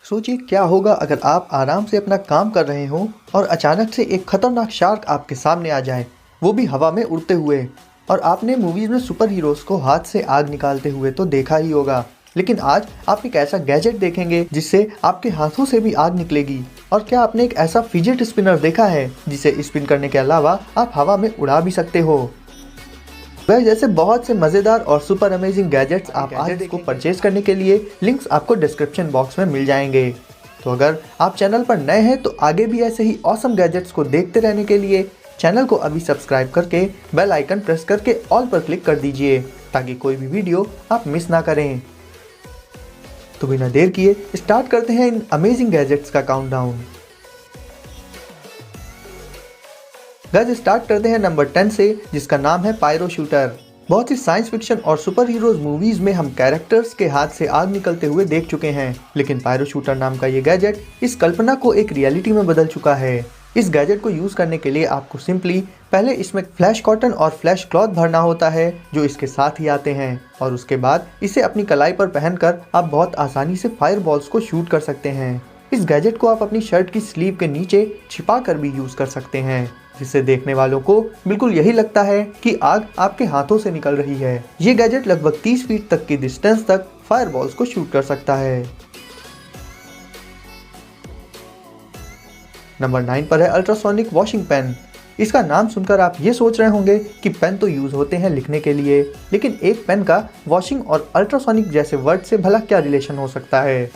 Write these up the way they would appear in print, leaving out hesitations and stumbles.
सोचिए क्या होगा अगर आप आराम से अपना काम कर रहे हो और अचानक से एक खतरनाक शार्क आपके सामने आ जाए, वो भी हवा में उड़ते हुए। और आपने मूवीज में सुपर हीरोज को हाथ से आग निकालते हुए तो देखा ही होगा, लेकिन आज आप एक ऐसा गैजेट देखेंगे जिससे आपके हाथों से भी आग निकलेगी। और क्या आपने एक ऐसा फिजेट स्पिनर देखा है जिसे स्पिन करने के अलावा आप हवा में उड़ा भी सकते हो। वह जैसे बहुत से मज़ेदार और सुपर अमेजिंग गैजेट्स आप आज को परचेज करने के लिए लिंक्स आपको डिस्क्रिप्शन बॉक्स में मिल जाएंगे। तो अगर आप चैनल पर नए हैं तो आगे भी ऐसे ही ऑसम गैजेट्स को देखते रहने के लिए चैनल को अभी सब्सक्राइब करके बेल आइकन प्रेस करके ऑल पर क्लिक कर दीजिए ताकि कोई भी वीडियो आप मिस ना करें। तो बिना देर किए स्टार्ट करते हैं इन अमेजिंग गैजेट्स का काउंटडाउन। गाइस स्टार्ट करते हैं नंबर 10 से, जिसका नाम है पायरो शूटर। बहुत सी साइंस फिक्शन और सुपर हीरोज मूवीज में हम कैरेक्टर्स के हाथ से आग निकलते हुए देख चुके हैं, लेकिन पायरो शूटर नाम का ये गैजेट इस कल्पना को एक रियलिटी में बदल चुका है। इस गैजेट को यूज करने के लिए आपको सिंपली पहले इसमें फ्लैश कॉटन और फ्लैश क्लॉथ भरना होता है जो इसके साथ ही आते हैं, और उसके बाद इसे अपनी कलाई पर पहनकर आप बहुत आसानी से फायर बॉल्स को शूट कर सकते हैं। इस गैजेट को आप अपनी शर्ट की स्लीव के नीचे छिपा कर भी यूज कर सकते हैं, जिससे देखने वालों को बिल्कुल यही लगता है कि आग आपके हाथों से निकल रही है। ये गैजेट लगभग 30 फीट तक की डिस्टेंस तक फायर बॉल्स को शूट कर सकता है। नंबर 9 पर है अल्ट्रासोनिक वॉशिंग पेन। इसका नाम सुनकर आप ये सोच रहे होंगे कि पेन तो यूज होते हैं लिखने के लिए, लेकिन एक पेन का वॉशिंग और अल्ट्रासोनिक जैसे वर्ड से भला क्या रिलेशन हो सकता है।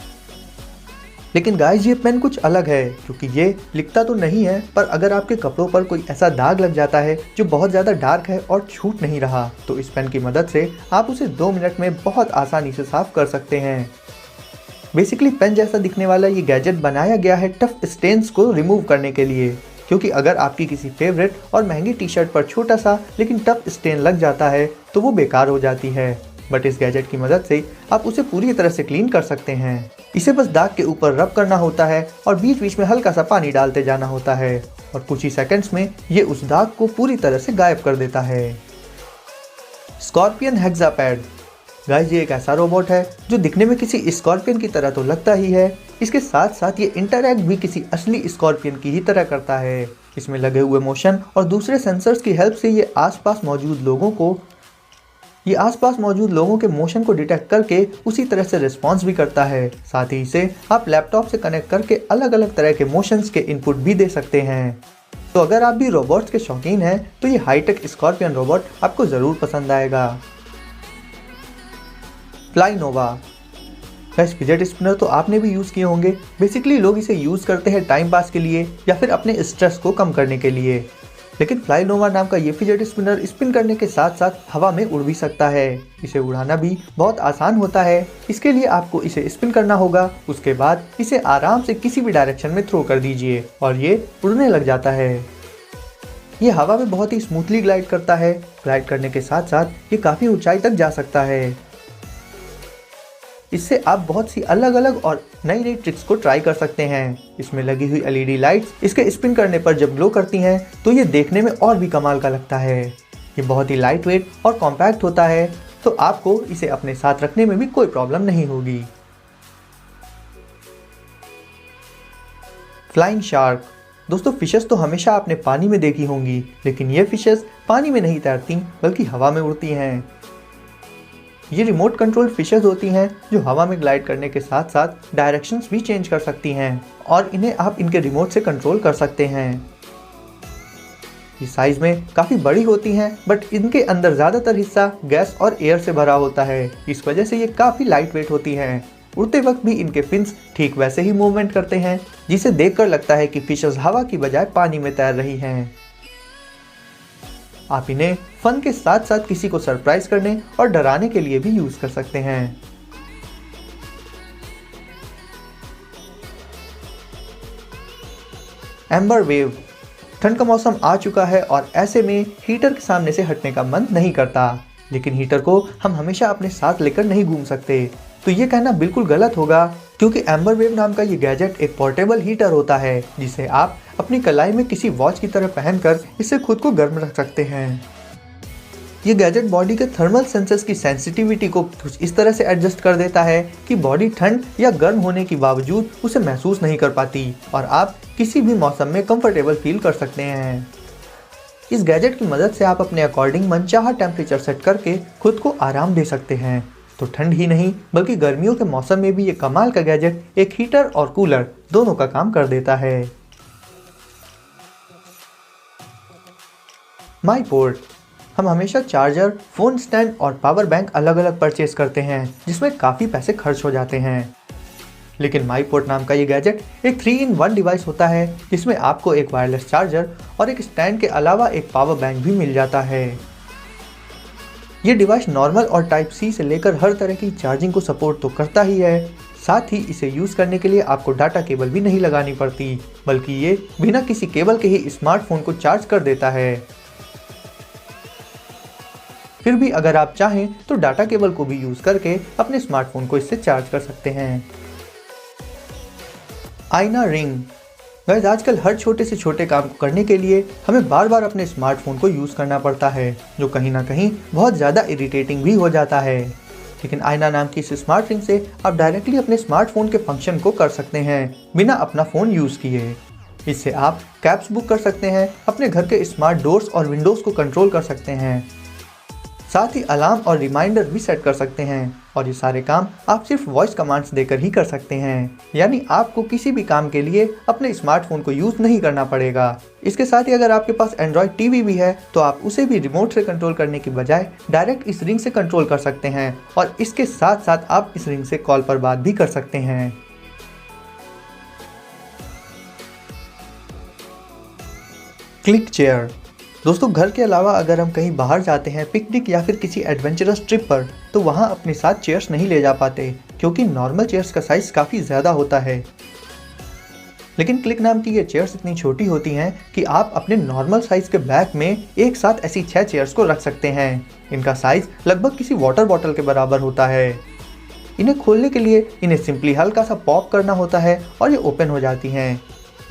लेकिन गाइस ये पेन कुछ अलग है, क्योंकि ये लिखता तो नहीं है, पर अगर आपके कपड़ों पर कोई ऐसा दाग लग जाता है जो बहुत ज़्यादा डार्क है और छूट नहीं रहा, तो इस पेन की मदद से आप उसे 2 मिनट में बहुत आसानी से साफ कर सकते हैं। बेसिकली पेन जैसा दिखने वाला ये गैजेट बनाया गया है टफ स्टेन्स को रिमूव करने के लिए, क्योंकि अगर आपकी किसी फेवरेट और महंगी टी शर्ट पर छोटा सा लेकिन टफ स्टेन लग जाता है तो वो बेकार हो जाती है। बट इस गैजेट की मदद से आप उसे पूरी तरह से क्लीन कर सकते हैं। इसे बस दाग के ऊपर रब करना होता है और बीच बीच में हल्का सा पानी डालते जाना होता है, और कुछ ही सेकंड्स में ये उस दाग को पूरी तरह से गायब कर देता है। स्कॉर्पियन हेक्सापैड। गाइस ये एक ऐसा रोबोट है जो दिखने में किसी स्कॉर्पियन की तरह तो लगता ही है, इसके साथ साथ ये इंटरैक्ट भी किसी असली स्कॉर्पियन की ही तरह करता है। इसमें लगे हुए मोशन और दूसरे सेंसर्स की हेल्प से ये आसपास मौजूद लोगों के मोशन को डिटेक्ट करके उसी तरह से रिस्पॉन्स भी करता है। साथ ही इसे आप लैपटॉप से कनेक्ट करके अलग अलग तरह के मोशंस के इनपुट भी दे सकते हैं। तो अगर आप भी रोबोट्स के शौकीन हैं तो ये हाईटेक स्कॉर्पियन रोबोट आपको ज़रूर पसंद आएगा। फ्लाई नोवा। फ्लैश फिजेट स्पिनर तो आपने भी यूज़ किए होंगे। बेसिकली लोग इसे यूज़ करते हैं टाइम पास के लिए या फिर अपने स्ट्रेस को कम करने के लिए, लेकिन फ्लाई नोवा नाम का ये फिजेट स्पिनर स्पिन करने के साथ साथ हवा में उड़ भी सकता है। इसे उड़ाना भी बहुत आसान होता है। इसके लिए आपको इसे स्पिन करना होगा, उसके बाद इसे आराम से किसी भी डायरेक्शन में थ्रो कर दीजिए और ये उड़ने लग जाता है। ये हवा में बहुत ही स्मूथली ग्लाइड करता है। ग्लाइड करने के साथ साथ ये काफ़ी ऊंचाई तक जा सकता है। इससे आप बहुत सी अलग अलग और नई नई ट्रिक्स को ट्राई कर सकते हैं। इसमें लगी हुई LED लाइट्स इसके स्पिन करने पर जब ग्लो करती हैं तो ये देखने में और भी कमाल का लगता है। ये बहुत ही लाइट वेट और कॉम्पैक्ट होता है, तो आपको इसे अपने साथ रखने में भी कोई प्रॉब्लम नहीं होगी। Flying shark. दोस्तों फिशेस तो हमेशा आपने पानी में देखी होंगी, लेकिन ये फिशेस पानी में नहीं तैरती बल्कि हवा में उड़ती हैं। ये रिमोट कंट्रोल फिशेस होती हैं जो हवा में ग्लाइड करने के साथ साथ डायरेक्शंस भी चेंज कर सकती हैं, और इन्हें आप इनके रिमोट से कंट्रोल कर सकते हैं। ये साइज में काफ़ी बड़ी होती हैं, बट इनके अंदर ज़्यादातर हिस्सा गैस और एयर से भरा होता है। इस वजह से ये काफ़ी लाइट वेट होती हैं। उड़ते वक्त भी इनके फिन्स ठीक वैसे ही मूवमेंट करते हैं, जिसे देखकर लगता है कि फिशेस हवा की बजाय पानी में तैर रही हैं। आप इन्हें फन के साथ साथ किसी को सरप्राइज करने और डराने के लिए भी यूज कर सकते हैं। Amber wave. ठंड का मौसम आ चुका है और ऐसे में हीटर के सामने से हटने का मन नहीं करता, लेकिन हीटर को हम हमेशा अपने साथ लेकर नहीं घूम सकते। तो ये कहना बिल्कुल गलत होगा, क्योंकि एम्बर वेव नाम का ये गैजेट एक पोर्टेबल हीटर होता है जिसे आप अपनी कलाई में किसी वॉच की तरह पहनकर इससे खुद को गर्म रख सकते हैं। ये गैजेट बॉडी के थर्मल सेंसर्स की सेंसिटिविटी को कुछ इस तरह से एडजस्ट कर देता है कि बॉडी ठंड या गर्म होने के बावजूद उसे महसूस नहीं कर पाती और आप किसी भी मौसम में कंफर्टेबल फील कर सकते हैं। इस गैजेट की मदद से आप अपने अकॉर्डिंग मनचाहा टेम्परेचर सेट करके खुद को आराम दे सकते हैं। तो ठंड ही नहीं बल्कि गर्मियों के मौसम में भी ये कमाल का गैजेट एक हीटर और कूलर दोनों का काम कर देता है। माई पोर्ट। हम हमेशा चार्जर, फोन स्टैंड और पावर बैंक अलग अलग परचेज करते हैं जिसमें काफ़ी पैसे खर्च हो जाते हैं। लेकिन माई पोर्ट नाम का ये गैजेट एक 3-in-1 डिवाइस होता है जिसमें आपको एक वायरलेस चार्जर और एक स्टैंड के अलावा एक पावर बैंक भी मिल जाता है। ये डिवाइस नॉर्मल और टाइप सी से लेकर हर तरह की चार्जिंग को सपोर्ट तो करता ही है, साथ ही इसे यूज़ करने के लिए आपको डाटा केबल भी नहीं लगानी पड़ती, बल्कि ये बिना किसी केबल के ही स्मार्टफोन को चार्ज कर देता है। फिर भी अगर आप चाहें तो डाटा केबल को भी यूज़ करके अपने स्मार्टफोन को इससे चार्ज कर सकते हैं। आईना रिंग। गाइस, आजकल हर छोटे से छोटे काम को करने के लिए हमें बार बार अपने स्मार्टफोन को यूज़ करना पड़ता है, जो कहीं ना कहीं बहुत ज़्यादा इरिटेटिंग भी हो जाता है। लेकिन आईना नाम की इस स्मार्ट रिंग से आप डायरेक्टली अपने स्मार्टफोन के फंक्शन को कर सकते हैं बिना अपना फ़ोन यूज़ किए। इससे आप कैब्स बुक कर सकते हैं, अपने घर के स्मार्ट डोर्स और विंडोज़ को कंट्रोल कर सकते हैं, साथ ही अलार्म और रिमाइंडर भी सेट कर सकते हैं। और ये सारे काम आप सिर्फ वॉइस कमांड्स देकर ही कर सकते हैं, यानी आपको किसी भी काम के लिए अपने स्मार्टफोन को यूज़ नहीं करना पड़ेगा। इसके साथ ही अगर आपके पास एंड्रॉयड टीवी भी है तो आप उसे भी रिमोट से कंट्रोल करने की बजाय डायरेक्ट इस रिंग से कंट्रोल कर सकते हैं और इसके साथ साथ आप इस रिंग से कॉल पर बात भी कर सकते हैं। Click chair. दोस्तों, घर के अलावा अगर हम कहीं बाहर जाते हैं पिकनिक या फिर किसी एडवेंचरस ट्रिप पर, तो वहाँ अपने साथ चेयर्स नहीं ले जा पाते क्योंकि नॉर्मल चेयर्स का साइज़ काफ़ी ज़्यादा होता है। लेकिन क्लिक नाम की ये चेयर्स इतनी छोटी होती हैं कि आप अपने नॉर्मल साइज़ के बैग में एक साथ ऐसी 6 चेयर्स को रख सकते हैं। इनका साइज़ लगभग किसी वाटर बॉटल के बराबर होता है। इन्हें खोलने के लिए इन्हें सिंपली हल्का सा पॉप करना होता है और ये ओपन हो जाती हैं।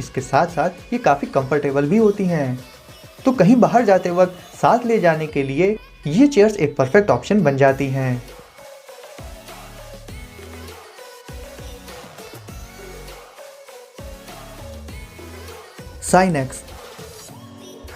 इसके साथ साथ ये काफ़ी कंफर्टेबल भी होती हैं, तो कहीं बाहर जाते वक्त साथ ले जाने के लिए ये चेयर्स एक परफेक्ट ऑप्शन बन जाती हैं। साइनेक्स।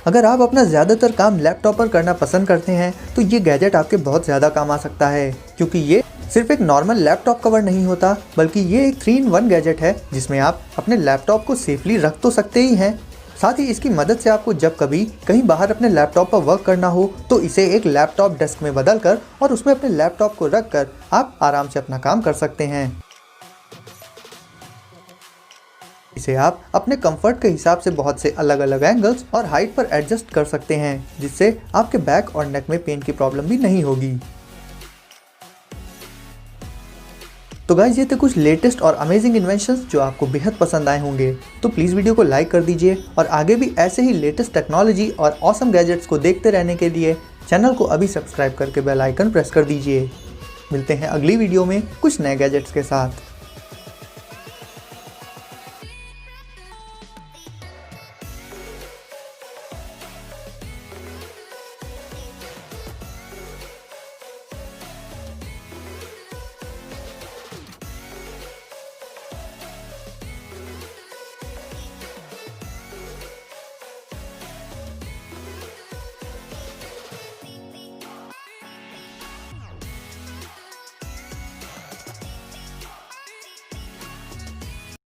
अगर आप अपना ज़्यादातर काम लैपटॉप पर करना पसंद करते हैं तो ये गैजेट आपके बहुत ज़्यादा काम आ सकता है, क्योंकि ये सिर्फ एक नॉर्मल लैपटॉप कवर नहीं होता बल्कि ये एक 3-in-1 गैजेट है जिसमें आप अपने लैपटॉप को सेफली रख तो सकते ही हैं, साथ ही इसकी मदद से आपको जब कभी कहीं बाहर अपने लैपटॉप पर वर्क करना हो तो इसे एक लैपटॉप डेस्क में बदलकर और उसमें अपने लैपटॉप को रखकर आप आराम से अपना काम कर सकते हैं। इसे आप अपने कंफर्ट के हिसाब से बहुत से अलग अलग एंगल्स और हाइट पर एडजस्ट कर सकते हैं, जिससे आपके बैक और नेक में पेन की प्रॉब्लम भी नहीं होगी। तो गाइस, ये थे कुछ लेटेस्ट और अमेजिंग इन्वेंशंस जो आपको बेहद पसंद आए होंगे। तो प्लीज़ वीडियो को लाइक कर दीजिए और आगे भी ऐसे ही लेटेस्ट टेक्नोलॉजी और ऑसम गैजेट्स को देखते रहने के लिए चैनल को अभी सब्सक्राइब करके बेल आइकन प्रेस कर दीजिए। मिलते हैं अगली वीडियो में कुछ नए गैजेट्स के साथ।